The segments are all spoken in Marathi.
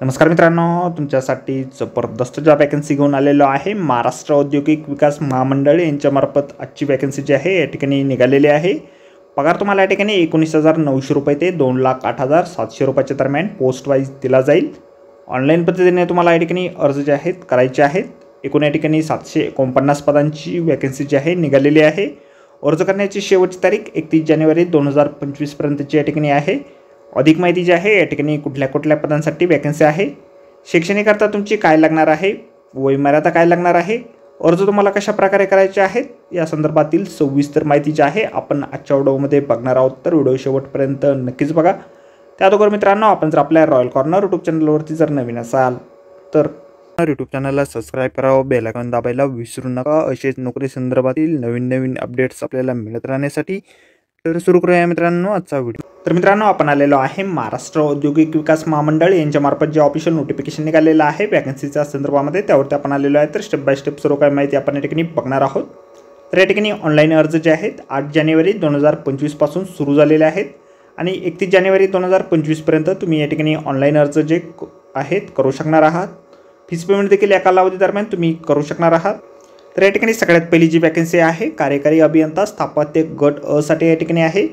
नमस्कार मित्रांनो, तुमच्यासाठी जबरदस्त जॉब वॅकन्सी घेऊन आलेलो आहे। महाराष्ट्र औद्योगिक विकास महामंडळ यांच्यामार्फत आजची वॅकन्सी जी आहे या ठिकाणी निघालेली आहे। पगार तुम्हाला या ठिकाणी 19,900 रुपये ते 2,08,700 रुपयाच्या दरम्यान पोस्ट वाईज दिला जाईल। ऑनलाईन पद्धतीने तुम्हाला या ठिकाणी अर्ज जे आहेत करायचे आहेत। एकूण या ठिकाणी 749 पदांची वॅकन्सी जी आहे निघालेली आहे। अर्ज करण्याची शेवटची तारीख 31 जानेवारी 2025 पर्यंतची या ठिकाणी आहे। अधिक माहिती जी आहे या ठिकाणी कुठल्या पदांसाठी वॅकन्सी आहे, शैक्षणिक अर्हता तुमची काय लागणार आहे, वयमर्यादा काय लागणार आहे, अर्ज तुम्हाला कशा प्रकारे करायचे आहेत या संदर्भातील सविस्तर माहिती जी आहे आपण आजच्या व्हिडिओमध्ये बघणार आहोत। तर व्हिडिओ शेवटपर्यंत नक्कीच बघा। त्याअगोदर मित्रांनो, आपण जर आपल्या रॉयल कॉर्नर यूट्यूब चॅनलवरती जर नवीन असाल तर यूट्यूब चॅनलला सबस्क्राईब करावं, बेल आयकॉन दाबायला विसरू नका। असेच नोकरी संदर्भातील नवीन अपडेट्स आपल्याला मिळत राहण्यासाठी। तर सुरू करूया मित्रांनो आजचा व्हिडिओ। तर मित्रांनो, आपण आलेलो आहे महाराष्ट्र औद्योगिक विकास महामंडळ यांच्यामार्फत जे ऑफिशियल नोटिफिकेशन निघालेलं आहे वॅकन्सीच्या संदर्भामध्ये, त्यावरती आपण आलेलो आहे। तर स्टेप बाय स्टेप सर्व काही माहिती आपण या ठिकाणी बघणार आहोत। तर या ठिकाणी ऑनलाईन अर्ज जे आहेत 8 जानेवारी 2025 पासून सुरू झालेले आहेत आणि 31 जानेवारी 2025 पर्यंत तुम्ही या ठिकाणी ऑनलाईन अर्ज जे आहेत करू शकणार आहात। फीस पेमेंट देखील या कालावधी दरम्यान तुम्ही करू शकणार आहात। तर या ठिकाणी सगळ्यात पहिली जी वॅकन्सी आहे कार्यकारी अभियंता स्थापत्य गट अ साठी या ठिकाणी आहे।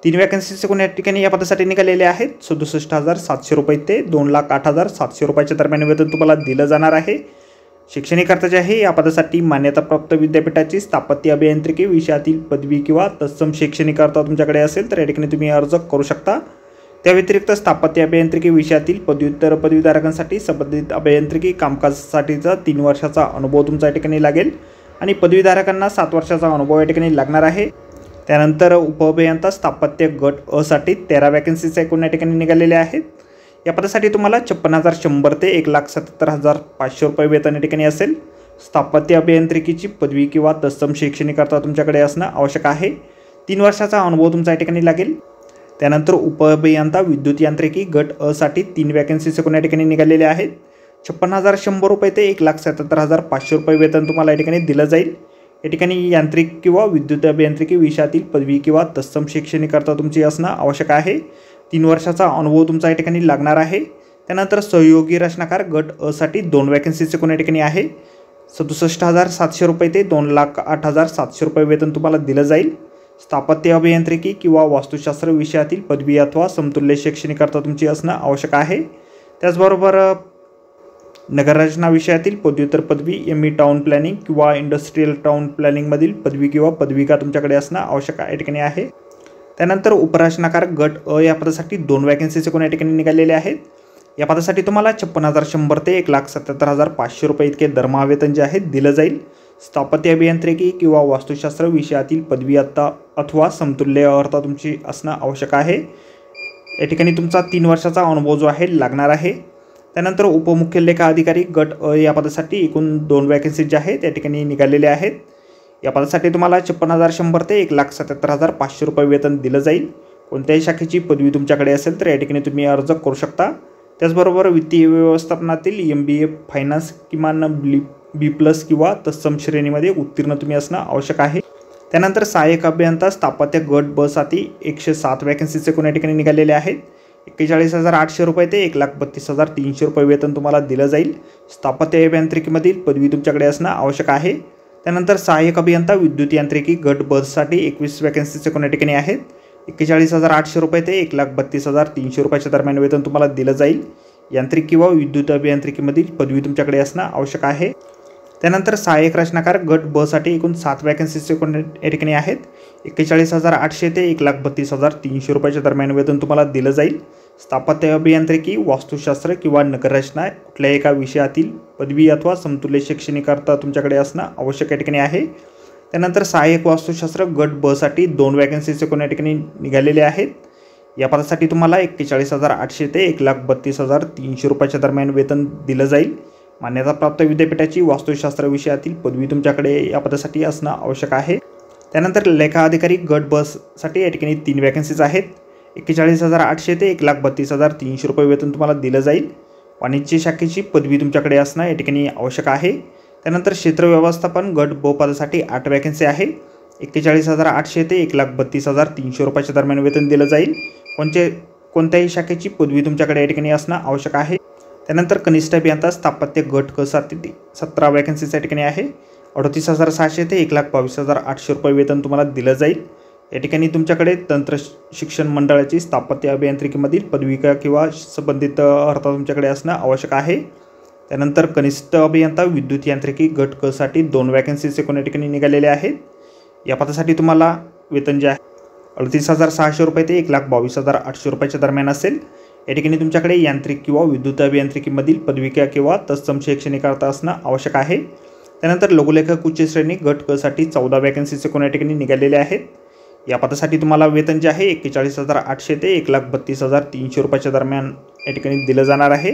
3 वॅकन्सीचे कोण या ठिकाणी या पदासाठी निघालेले आहेत। 67,700 रुपये ते 2,08,700 रुपयाच्या दरम्यान वेतन तुम्हाला दिलं जाणार आहे। शैक्षणिक अर्थ जे आहे या पदासाठी मान्यताप्राप्त विद्यापीठाची स्थापत्य अभियांत्रिकी विषयातील पदवी किंवा तत्सम शैक्षणिक अर्थ तुमच्याकडे असेल तर या ठिकाणी तुम्ही अर्ज करू शकता। त्या व्यतिरिक्त स्थापत्य अभियांत्रिकी विषयातील पदव्युत्तर पदवीधारकांसाठी संबंधित अभियांत्रिकी कामकाजासाठीचा 3 वर्षाचा अनुभव तुमचा या ठिकाणी लागेल आणि पदवीधारकांना 7 वर्षाचा अनुभव या ठिकाणी लागणार आहे। त्यानंतर उपअभियंता स्थापत्य गट अ साठी 13 वॅकन्सीज एकूण या ठिकाणी निघालेले आहेत। या पदासाठी तुम्हाला 56,100 ते 1,77,500 रुपये वेतन या ठिकाणी असेल। स्थापत्य अभियांत्रिकीची पदवी किंवा तत्सम शैक्षणिक अर्थ तुमच्याकडे असणं आवश्यक आहे। 3 वर्षाचा अनुभव तुमचा या ठिकाणी लागेल। त्यानंतर उपअभियंता विद्युत यांत्रिकी गट अ साठी 3 वॅकन्सीज एकूण या ठिकाणी निघालेले आहेत। 56,100 रुपये ते 1,77,500 रुपये वेतन तुम्हाला या ठिकाणी दिलं जाईल। या ठिकाणी यांत्रिक किंवा विद्युत अभियांत्रिकी विषयातील पदवी किंवा तत्सम शैक्षणिक अर्थ तुमची असणं आवश्यक आहे। 3 वर्षाचा अनुभव तुमचा या ठिकाणी लागणार आहे। त्यानंतर सहयोगी रचनाकार गट अ साठी 2 वॅकन्सीज एकूण या ठिकाणी आहे। 67,700 रुपये ते 2,08,700 रुपये वेतन तुम्हाला दिलं जाईल। स्थापत्य अभियांत्रिकी किंवा वास्तुशास्त्र विषयातील पदवी अथवा समतुल्य शैक्षणिक अर्थ तुमची असणं आवश्यक आहे। त्याचबरोबर नगररचना विषयातील पदव्युत्तर पदवी ME टाउन प्लॅनिंग किंवा इंडस्ट्रियल टाउन प्लॅनिंगमधील पदवी किंवा पदविका तुमच्याकडे असणं आवश्यक या ठिकाणी आहे। त्यानंतर उपरचनाकार गट अ या पदासाठी 2 वॅकन्सीज कोण या ठिकाणी निघालेले आहेत। या पदासाठी तुम्हाला 56,100 ते 1,77,500 रुपये इतके दरमहा वेतन जे आहे दिलं जाईल। स्थापत्य अभियांत्रिकी किंवा वास्तुशास्त्र विषयातील पदवी अथवा समतुल्य अर्थ तुमची असणं आवश्यक आहे। या ठिकाणी तुमचा 3 वर्षाचा अनुभव जो आहे लागणार आहे। त्यानंतर उपमुख्य लेखा अधिकारी गट अ या पदासाठी एकूण 2 वॅकन्सीज ज्या आहेत त्या ठिकाणी निघालेले आहेत। या पदासाठी तुम्हाला 56,100 ते 1,77,500 रुपये वेतन दिलं जाईल। कोणत्याही शाखेची पदवी तुमच्याकडे असेल तर या ठिकाणी तुम्ही अर्ज करू शकता। त्याचबरोबर वित्तीय व्यवस्थापनातील MBA फायनान्स किमान B+ किंवा तत्सम श्रेणीमध्ये उत्तीर्ण तुम्ही असणं आवश्यक आहे। त्यानंतर सहाय्यक अभियंता स्थापत्य गट ब साठी 107 वॅकन्सीज एकूण या ठिकाणी निघालेले आहेत। 41,800 रुपये ते 1,32,300 रुपये वेतन तुम्हाला दिलं जाईल। स्थापत्य अभियांत्रिकीमधील पदवी तुमच्याकडे असणं आवश्यक आहे। त्यानंतर सहाय्यक अभियंता विद्युत यांत्रिकी गट ब साठी 21 वॅकन्सीज एकूण या ठिकाणी आहेत। 41,800 रुपये ते 1,32,300 रुपयाच्या दरम्यान वेतन तुम्हाला दिलं जाईल। यांत्रिक किंवा विद्युत अभियांत्रिकीमधील पदवी तुमच्याकडे असणं आवश्यक आहे। त्यानंतर सहाय्यक रचनाकार गट ब साठी एकूण 7 वॅकन्सीज एकूण या ठिकाणी आहेत। 41,800 ते 1,32,300 रुपयाच्या दरम्यान वेतन तुम्हाला दिलं जाईल। स्थापत्य अभियांत्रिकी वास्तुशास्त्र किंवा नगररचना कुठल्याही एका विषयातील पदवी अथवा समतुल्य शैक्षणिक अर्थ तुमच्याकडे असणं आवश्यक या ठिकाणी आहे। त्यानंतर सहाय्यक वास्तुशास्त्र गट ब साठी 2 वॅकन्सीज एकूण या ठिकाणी निघालेले आहेत। या पदासाठी तुम्हाला 41,800 ते 1,32,300 रुपयाच्या दरम्यान वेतन दिलं जाईल। मान्यताप्राप्त विद्यापीठाची वास्तुशास्त्र विषयातील पदवी तुमच्याकडे या पदासाठी असणं आवश्यक आहे। त्यानंतर लेखा अधिकारी गट ब साठी या ठिकाणी 3 वॅकन्सीज आहेत। 41,800 ते 1,32,300 रुपये वेतन तुम्हाला दिलं जाईल। वाणिज्य शाखेची पदवी तुमच्याकडे असणं या ठिकाणी आवश्यक आहे। त्यानंतर क्षेत्र व्यवस्थापन गट ब पदासाठी 8 वॅकन्सी आहे। 41,800 ते 1,32,300 रुपयाच्या दरम्यान वेतन दिलं जाईल। कोणत्याही शाखेची पदवी तुमच्याकडे या ठिकाणी असणं आवश्यक आहे। त्यानंतर कनिष्ठ अभियंता स्थापत्य गट क साठी 17 वॅकन्सीज या ठिकाणी आहे. 38,600 ते 1,22,800 रुपये वेतन तुम्हाला दिलं जाईल. या ठिकाणी तुमच्याकडे तंत्र शिक्षण मंडळाची स्थापत्य अभियांत्रिकीमधील पदविका किंवा संबंधित अर्हता तुमच्याकडे असणं आवश्यक आहे. त्यानंतर कनिष्ठ अभियंता विद्युत यांत्रिकी गट क साठी 2 वॅकन्सीज एकूण या ठिकाणी निघालेल्या आहेत. या पदासाठी तुम्हाला वेतन जे आहे 38,600 रुपये ते 1,22,800 रुपयाच्या दरम्यान असेल. या ठिकाणी तुमच्याकडे यांत्रिक किंवा विद्युत अभियांत्रिकीमधील पदविका किंवा तत्सम शैक्षणिक अर्हता असणं आवश्यक आहे. त्यानंतर लघुलेखक उच्च श्रेणी गट क साठी 14 वॅकन्सीज एकूण या ठिकाणी निघालेल्या आहेत. या पदासाठी तुम्हाला वेतन जे आहे 41,800 ते 1,32,300 रुपयाच्या दरम्यान या ठिकाणी दिलं जाणार आहे.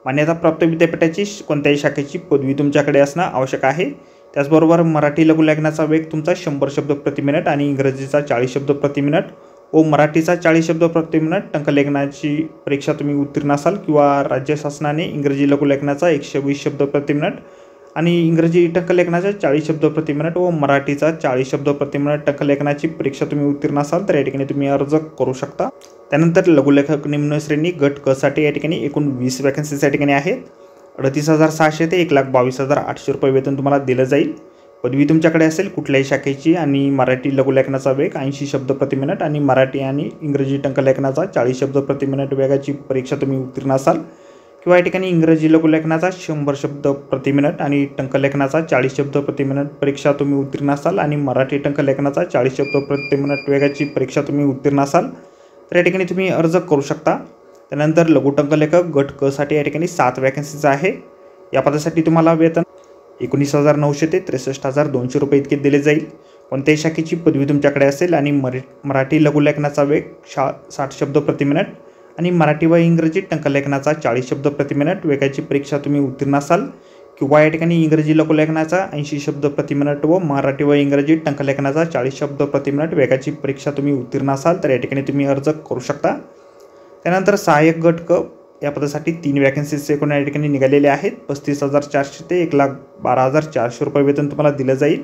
मान्यताप्राप्त विद्यापीठाची कोणत्याही शाखेची पदवी तुमच्याकडे असणं आवश्यक आहे. त्याचबरोबर मराठी लघुलेखनाचा वेग तुमचा 100 शब्द प्रति मिनिट आणि इंग्रजीचा 40 शब्द प्रति मिनिट व मराठीचा 40 शब्द प्रति मिनिट टंकलेखनाची परीक्षा तुम्ही उत्तीर्ण असाल किंवा राज्य शासनाने इंग्रजी लघुलेखनाचा 120 शब्द प्रति मिनिट आणि इंग्रजी टंकलेखनाचा 40 शब्द प्रति मिनिट व मराठीचा 40 शब्द प्रति मिनिट टंकलेखनाची परीक्षा तुम्ही उत्तीर्ण असाल तर या ठिकाणी तुम्ही अर्ज करू शकता. त्यानंतर लघुलेखक निम्न श्रेणी गट क साठी या ठिकाणी एकूण 20 वॅकन्सीज या ठिकाणी आहेत. 38,600 ते 1,22,800 रुपये वेतन तुम्हाला दिलं जाईल. पदवी तुमच्याकडे असेल कुठल्याही शाखेची आणि मराठी लघुलेखनाचा वेग 80 शब्द प्रति मिनिट आणि मराठी आणि इंग्रजी टंकलेखनाचा 40 शब्द प्रति मिनिट वेगाची परीक्षा तुम्ही उत्तीर्ण असाल किंवा या ठिकाणी इंग्रजी लघुलेखनाचा 100 शब्द प्रति मिनिट आणि टंकलेखनाचा 40 शब्द प्रति मिनिट परीक्षा तुम्ही उत्तीर्ण असाल आणि मराठी टंकलेखनाचा 40 शब्द प्रति मिनिट वेगाची परीक्षा तुम्ही उत्तीर्ण असाल तर या ठिकाणी तुम्ही अर्ज करू शकता. त्यानंतर लघु टंकलेखक गट क साठी या ठिकाणी 7 वॅकन्सीज आहे. या पदासाठी तुम्हाला वेतन 19,900 ते 63,200 रुपये इतके दिले जाईल. कोणत्याही शाखेची पदवी तुमच्याकडे असेल आणि मराठी लघुलेखनाचा वेग 60 शब्द प्रति मिनिट आणि मराठी व इंग्रजी टंकलेखनाचा 40 शब्द प्रति मिनिट वेगाची परीक्षा तुम्ही उत्तीर्ण असाल किंवा या ठिकाणी इंग्रजी लघुलेखनाचा 80 शब्द प्रति मिनिट व मराठी व इंग्रजी टंकलेखनाचा 40 शब्द प्रति मिनिट वेगाची परीक्षा तुम्ही उत्तीर्ण असाल तर या ठिकाणी तुम्ही अर्ज करू शकता. त्यानंतर सहाय्यक गट क या पदासाठी 3 वॅकन्सीज एकूण या ठिकाणी निघालेले आहेत. 35,400 ते 1,12,400 रुपये वेतन तुम्हाला दिलं जाईल.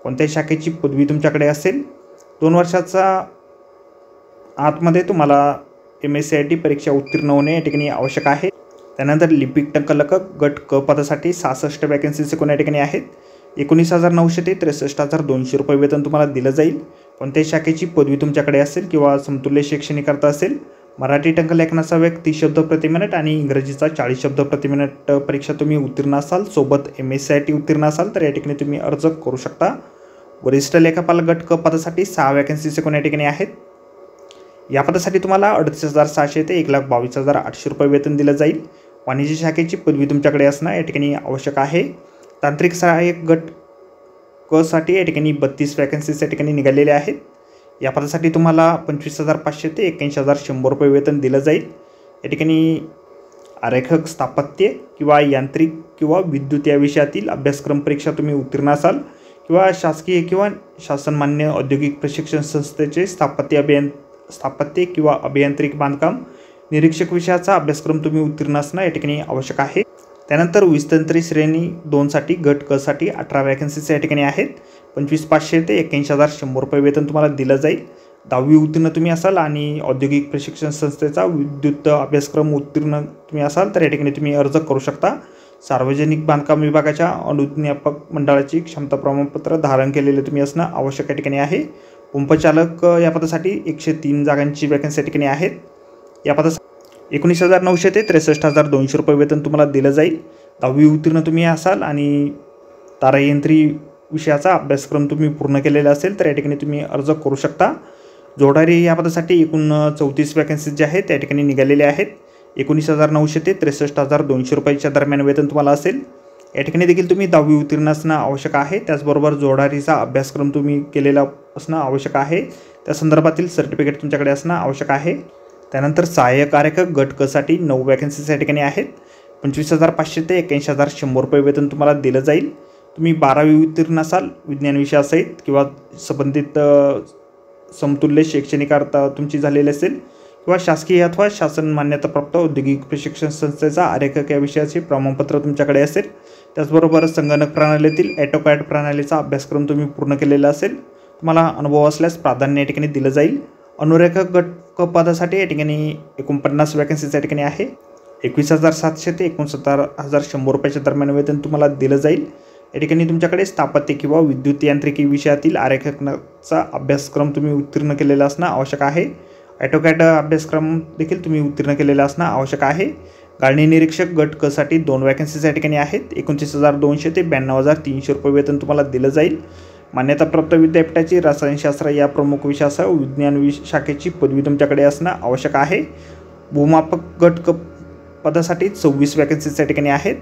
कोणत्याही शाखेची पदवी तुमच्याकडे असेल 2 वर्षाचा आतमध्ये तुम्हाला MSCIT परीक्षा उत्तीर्ण होणे या ठिकाणी आवश्यक आहे. त्यानंतर लिपिक टंकलेखक गट क पदासाठी 66 वॅकन्सीज एकूण या ठिकाणी आहेत. 19,900 ते 63,200 रुपये वेतन तुम्हाला दिलं जाईल. कोणत्याही शाखेची पदवी तुमच्याकडे असेल किंवा समतुल्य शैक्षणिक अर्हता असेल मराठी टंकलेखनाचा वेग 30 शब्द प्रति मिनिट आणि इंग्रजीचा 40 शब्द प्रति मिनिट परीक्षा तुम्ही उत्तीर्ण असाल सोबत MSCIT उत्तीर्ण असाल तर या ठिकाणी तुम्ही अर्ज करू शकता. वरिष्ठ लेखापाल गट क पदासाठी 6 वॅकन्सीज एकूण या ठिकाणी आहेत. या पदासाठी तुम्हाला 38,600 ते 1,22,800 रुपये वेतन दिलं जाईल. वाणिज्य शाखेची पदवी तुमच्याकडे असणं या ठिकाणी आवश्यक आहे. तांत्रिक सहाय्यक गट क साठी या ठिकाणी 32 वॅकन्सीज या ठिकाणी निघालेल्या आहेत. या पदासाठी तुम्हाला 25,500 ते 81,100 रुपये वेतन दिलं जाईल. या ठिकाणी आरेखक स्थापत्य किंवा यांत्रिक किंवा विद्युत या विषयातील अभ्यासक्रम परीक्षा तुम्ही उत्तीर्ण असाल किंवा शासकीय किंवा शासनमान्य औद्योगिक प्रशिक्षण संस्थेचे स्थापत्य किंवा अभियांत्रिक बांधकाम निरीक्षक विषयाचा अभ्यासक्रम तुम्ही उत्तीर्ण असणं या ठिकाणी आवश्यक आहे. त्यानंतर विस्तंत्री श्रेणी 2 साठी गट क साठी 18 वॅकन्सीज या ठिकाणी आहेत. 25,500 ते 81,100 रुपये वेतन तुम्हाला दिलं जाईल. 10वी उत्तीर्ण तुम्ही असाल आणि औद्योगिक प्रशिक्षण संस्थेचा विद्युत अभ्यासक्रम उत्तीर्ण तुम्ही असाल तर या ठिकाणी तुम्ही अर्ज करू शकता. सार्वजनिक बांधकाम विभागाच्या अनुज्ञापक मंडळाची क्षमता प्रमाणपत्र धारण केलेले तुम्ही असणं आवश्यक या ठिकाणी आहे. पंपचालक या पदासाठी 103 जागांची वॅकन्सी या ठिकाणी आहेत. या पदासाठी 19,900 ते 63,200 रुपये वेतन तुम्हाला दिलं जाईल. 10वी उत्तीर्ण तुम्ही असाल आणि तारायंत्री विषयाचा अभ्यासक्रम तुम्ही पूर्ण केलेला असेल तर या ठिकाणी तुम्ही अर्ज करू शकता. जोडारी या पदासाठी एकूण 34 वॅकन्सीज जे आहेत त्या ठिकाणी निघालेले आहेत. 19,900 ते 63,200 रुपयाच्या दरम्यान वेतन तुम्हाला असेल. या ठिकाणी देखील तुम्ही 10वी उत्तीर्ण असणं आवश्यक आहे. त्याचबरोबर जोडारीचा अभ्यासक्रम तुम्ही केलेला असणं आवश्यक आहे. त्या संदर्भातील सर्टिफिकेट तुमच्याकडे असणं आवश्यक आहे. त्यानंतर सहाय्यक आरेखक गट क साठी 9 वॅकन्सीज या ठिकाणी आहेत. 25,500 ते 81,100 रुपये वेतन तुम्हाला दिलं जाईल. तुम्ही 12वी उत्तीर्ण असाल विज्ञान विषयासहित किंवा संबंधित समतुल्य शैक्षणिक अर्हता तुमची झालेली असेल किंवा शासकीय अथवा शासन मान्यताप्राप्त औद्योगिक प्रशिक्षण संस्थेचा आरेखक या विषयाचे प्रमाणपत्र तुमच्याकडे असेल. त्याचबरोबर संगणक प्रणालीतील AutoCAD प्रणालीचा अभ्यासक्रम तुम्ही पूर्ण केलेला असेल. तुम्हाला अनुभव असल्यास प्राधान्य या ठिकाणी दिलं जाईल. अनुरेखक गट क पदासाठी या ठिकाणी 49 वॅकन्सीज या ठिकाणी आहे. 21,700 ते 69,100 रुपयाच्या दरम्यान वेतन तुम्हाला दिलं जाईल। या ठिकाणी तुमच्याकडे स्थापत्य किंवा विद्युत यांत्रिकी विषयातील आरेखनाचा अभ्यासक्रम तुम्ही उत्तीर्ण केलेला असणं आवश्यक आहे। ऑटोकॅड अभ्यासक्रम देखील तुम्ही उत्तीर्ण केलेला असणं आवश्यक आहे। गाळणी निरीक्षक गट क साठी 2 वॅकन्सीज या ठिकाणी आहेत। 29,200 ते 92,300 रुपये वेतन तुम्हाला दिलं जाईल। मान्यताप्राप्त विद्यापीठाची रसायनशास्त्र या प्रमुख विषयासह विज्ञान शाखेची पदवी तुमच्याकडे असणं आवश्यक आहे। भूमापक गट क पदासाठी 24 वॅकन्सीज या ठिकाणी आहेत।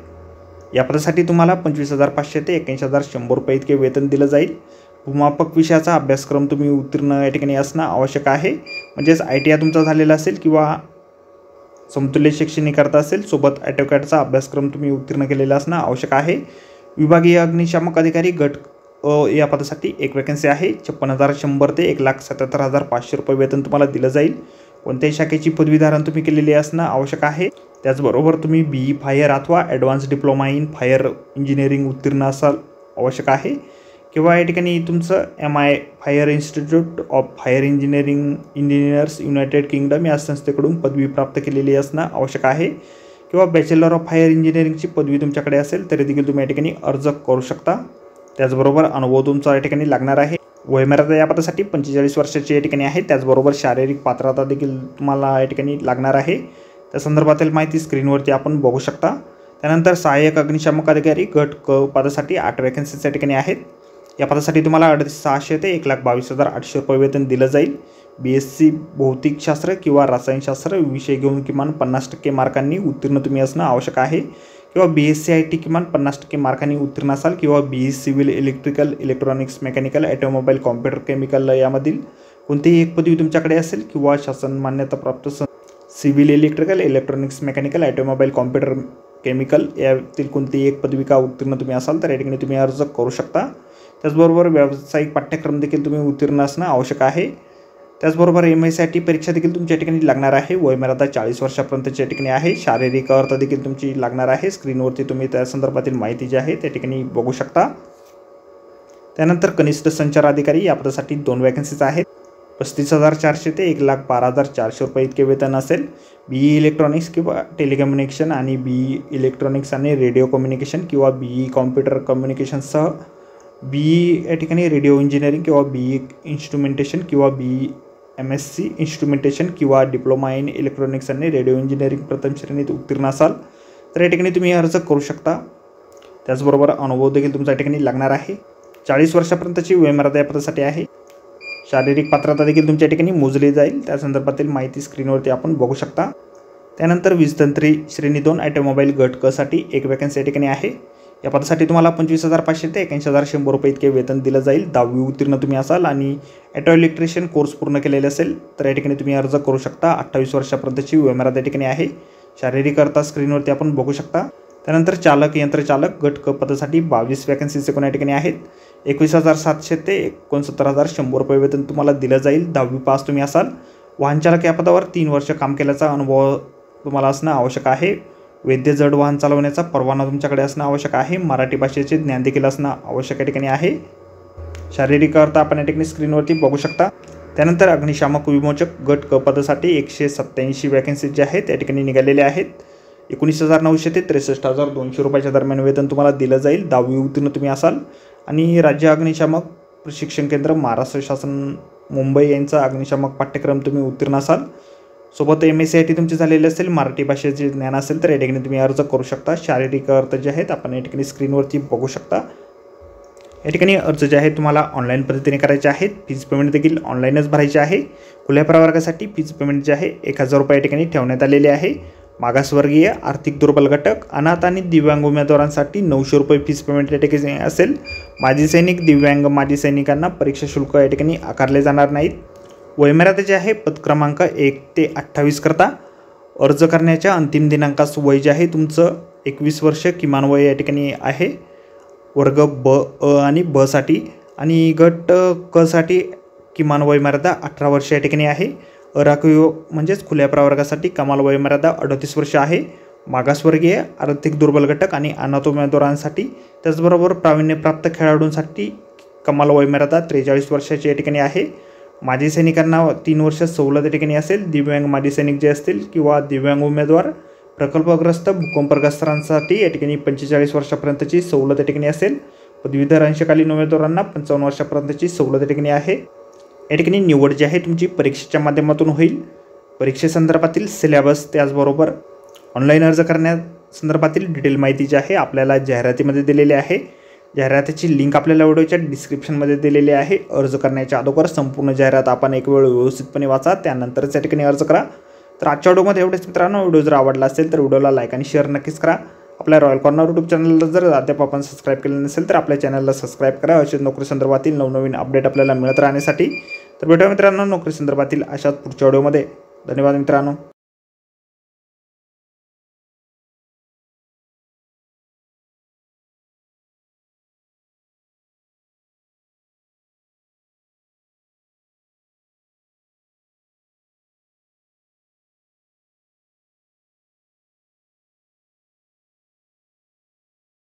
या पदासाठी तुम्हाला 25,500 ते 81,100 रुपये इतके वेतन दिलं जाईल। भूमापक विषयाचा अभ्यासक्रम तुम्ही उत्तीर्ण या ठिकाणी असणं आवश्यक आहे, म्हणजेच ITI तुमचा झालेला असेल किंवा समतुल्य शैक्षणिक करता असेल, सोबत ऑटोकॅडचा अभ्यासक्रम तुम्ही उत्तीर्ण केलेला असणं आवश्यक आहे। विभागीय अग्निशामक अधिकारी गट या पदासाठी 1 वॅकन्सी आहे। 56,100 ते 1,77,500 रुपये वेतन तुम्हाला दिलं जाईल। कोणत्याही शाखेची पदवीधारण तुम्ही केलेली असणं आवश्यक आहे। त्याचबरोबर तुम्ही BE फायर अथवा advance diploma in fire engineering उत्तीर्ण असाल आवश्यक आहे, किंवा या ठिकाणी तुमचं MI fire institute of fire engineers United kingdom या संस्थेकडून पदवी प्राप्त केलेली असणं आवश्यक आहे, किंवा बॅचलर ऑफ फायर इंजिनिअरिंगची पदवी तुमच्याकडे असेल तरी देखील तुम्ही या ठिकाणी अर्ज करू शकता। त्याचबरोबर अनुभव तुमचा या ठिकाणी लागणार आहे। वयमर्यादा या पदासाठी 45 वर्षाची या ठिकाणी आहे। त्याचबरोबर शारीरिक पात्रता देखील तुम्हाला या ठिकाणी लागणार आहे। त्या संदर्भातील माहिती स्क्रीनवरती आपण बघू शकता। त्यानंतर सहाय्यक अग्निशामक अधिकारी गट क पदासाठी 8 वॅकन्सीज या ठिकाणी आहेत। या पदासाठी तुम्हाला 650 ते 1,22,800 रुपये वेतन दिलं जाईल। BSc भौतिकशास्त्र किंवा रसायनशास्त्र विषय घेऊन किमान 50% मार्कांनी उत्तीर्ण तुम्ही असणं आवश्यक आहे, किंवा BSc IT किमान 50% मार्कांनी उत्तीर्ण असाल, किंवा BE civil electrical electronics mechanical automobile computer chemical यामधील कोणतीही एक पदवी तुमच्याकडे असेल, किंवा शासन मान्यताप्राप्त civil electrical electronics mechanical automobile computer chemical यातील कोणतीही एक पदविका उत्तीर्ण तुम्ही असाल तर या ठिकाणी तुम्ही अर्ज करू शकता। त्याचबरोबर व्यावसायिक पाठ्यक्रम देखील तुम्ही उत्तीर्ण असणं आवश्यक आहे। त्याचबरोबर MSIT परीक्षा देखील तुमच्या ठिकाणी लागणार आहे। वयमर्यादा 40 वर्षापर्यंतची या ठिकाणी आहे। शारीरिक अर्हता देखील तुमची लागणार आहे। स्क्रीनवरती तुम्ही त्या संदर्भातील माहिती जी आहे त्या ठिकाणी बघू शकता। त्यानंतर कनिष्ठ संचार अधिकारी या पदासाठी 2 वॅकन्सीज आहेत। 35,400 ते 1,12,400 रुपये इतके वेतन असेल। BE इलेक्ट्रॉनिक्स किंवा टेलिकम्युनिकेशन आणि BE इलेक्ट्रॉनिक्स आणि रेडिओ कम्युनिकेशन किंवा BE कॉम्प्युटर कम्युनिकेशनसह BE या ठिकाणी रेडिओ इंजिनिअरिंग किंवा BE इन्स्ट्रुमेंटेशन किंवा BE MSc इन्स्ट्रुमेंटेशन किंवा डिप्लोमा इन इलेक्ट्रॉनिक्स आणि रेडिओ इंजिनिअरिंग प्रथम श्रेणीत उत्तीर्ण असाल तर या ठिकाणी तुम्ही अर्ज करू शकता। त्याचबरोबर अनुभव देखील तुमच्या ठिकाणी लागणार आहे। 40 वर्षापर्यंतची वयमर्यादा या पदासाठी आहे। शारीरिक पात्रता देखील तुमच्या ठिकाणी मोजली जाईल। त्या संदर्भातील माहिती स्क्रीनवरती आपण बघू शकता। त्यानंतर वीजतंत्री श्रेणी 2 ऑटोमोबाईल गट क साठी 1 वॅकन्सी या ठिकाणी आहे। या पदासाठी तुम्हाला 25,500 ते 81,100 रुपये इतके वेतन दिलं जाईल। 10वी उत्तीर्ण तुम्ही असाल आणि ऑटो इलेक्ट्रिशियन कोर्स पूर्ण केलेले असेल तर या ठिकाणी तुम्ही अर्ज करू शकता। 28 वर्षापर्यंतची वयमर्यादा या ठिकाणी आहे। शारीरिक अर्हता स्क्रीनवरती आपण बघू शकता। त्यानंतर चालक यंत्रचालक गट क पदासाठी 22 वॅकन्सीज या ठिकाणी आहेत। 21,700 ते 69,100 रुपये वेतन तुम्हाला दिलं जाईल। 10वी पास तुम्ही असाल। वाहन चालक या पदावर 3 वर्ष काम केल्याचा अनुभव तुम्हाला असणं आवश्यक आहे। वैद्य जड वाहन चालवण्याचा परवाना तुमच्याकडे असणं आवश्यक आहे। मराठी भाषेचे ज्ञान देखील असणं आवश्यक या ठिकाणी आहे। शारीरिक अर्हता आपण या ठिकाणी स्क्रीनवरती बघू शकता। त्यानंतर अग्निशामक विमोचक गट क पदासाठी 187 वॅकन्सीज जे आहेत त्या ठिकाणी निघालेले आहेत। 19,900 ते 63,200 रुपयाच्या दरम्यान वेतन तुम्हाला दिलं जाईल। 10वी उत्तीर्ण तुम्ही असाल आणि राज्य अग्निशामक प्रशिक्षण केंद्र महाराष्ट्र शासन मुंबई यांचा अग्निशामक पाठ्यक्रम तुम्ही उत्तीर्ण असाल। सोबत MSIT तुमची झालेली असेल, मराठी भाषेचे ज्ञान असेल तर या ठिकाणी तुम्ही अर्ज करू शकता। शारीरिक अर्हता जे आहेत आपण या ठिकाणी स्क्रीनवरती बघू शकता। या ठिकाणी अर्ज जे आहे तुम्हाला ऑनलाईन पद्धतीने करायचे आहेत। फीज पेमेंट देखील ऑनलाईनच भरायचे आहे। खुल्या प्रवर्गासाठी फीज पेमेंट जे आहे 1,000 रुपये या ठिकाणी ठेवण्यात आलेले आहे। मागासवर्गीय, आर्थिक दुर्बल घटक, अनाथ आणि दिव्यांग उमेदवारांसाठी 900 रुपये फीज पेमेंट या ठिकाणी असेल। माजी सैनिक, दिव्यांग माजी सैनिकांना परीक्षा शुल्क या ठिकाणी आकारले जाणार नाहीत। वयमर्यादा जे आहे पद क्रमांक 1 ते 28 करता अर्ज करण्याच्या अंतिम दिनांकास वय जे आहे तुमचं 21 वर्ष किमान वय या ठिकाणी आहे। वर्ग ब, अ आणि ब साठी, आणि गट क साठी किमान वयमर्यादा 18 वर्ष या ठिकाणी आहे। अराखीव म्हणजेच खुल्या प्रवर्गासाठी कमाल वयमर्यादा 38 वर्ष आहे। मागासवर्गीय, आर्थिक दुर्बल घटक आणि अनाथ उमेदवारांसाठी त्याचबरोबर प्रावीण्यप्राप्त खेळाडूंसाठी कमाल वयमर्यादा 43 वर्षाची या ठिकाणी आहे। माजी सैनिकांना 3 वर्ष सवलत या ठिकाणी असेल। दिव्यांग माजी सैनिक जे असतील किंवा दिव्यांग उमेदवार प्रकल्पग्रस्त भूकंपग्रस्तांसाठी या ठिकाणी 45 वर्षापर्यंतची सवलत या ठिकाणी असेल. पदवीधर अंशकालीन उमेदवारांना 55 वर्षापर्यंतची सवलत या ठिकाणी आहे. या ठिकाणी निवड जी आहे तुमची परीक्षेच्या माध्यमातून होईल. परीक्षेसंदर्भातील सिलेबस त्याचबरोबर ऑनलाईन अर्ज करण्यासंदर्भातील डिटेल माहिती जी आहे आपल्याला जाहिरातीमध्ये दिलेली आहे. जाहिरातीची लिंक आपल्याला व्हिडिओच्या डिस्क्रिप्शनमध्ये दिलेली आहे. अर्ज करण्याच्या अगोदर संपूर्ण जाहिरात आपण एक वेळ व्यवस्थितपणे वाचा, त्यानंतरच या ठिकाणी अर्ज करा. तर आजच्या व्हिडिओमध्ये एवढेच मित्रांनो. व्हिडिओ जर आवडला असेल तर व्हिडिओला लाईक आणि शेअर नक्कीच करा. आपल्या रॉयल कॉर्नर यूट्यूब चॅनलला जर अद्याप आपण सबस्क्राईब केलं नसेल तर आपल्या चॅनलला सबस्क्राईब करा. अशाच नोकरी संदर्भातील नवनवीन अपडेट आपल्याला मिळत राहण्यासाठी. तर भेटूया मित्रांनो नोकरी संदर्भातील अशाच पुढच्या व्हिडिओमध्ये. धन्यवाद मित्रांनो.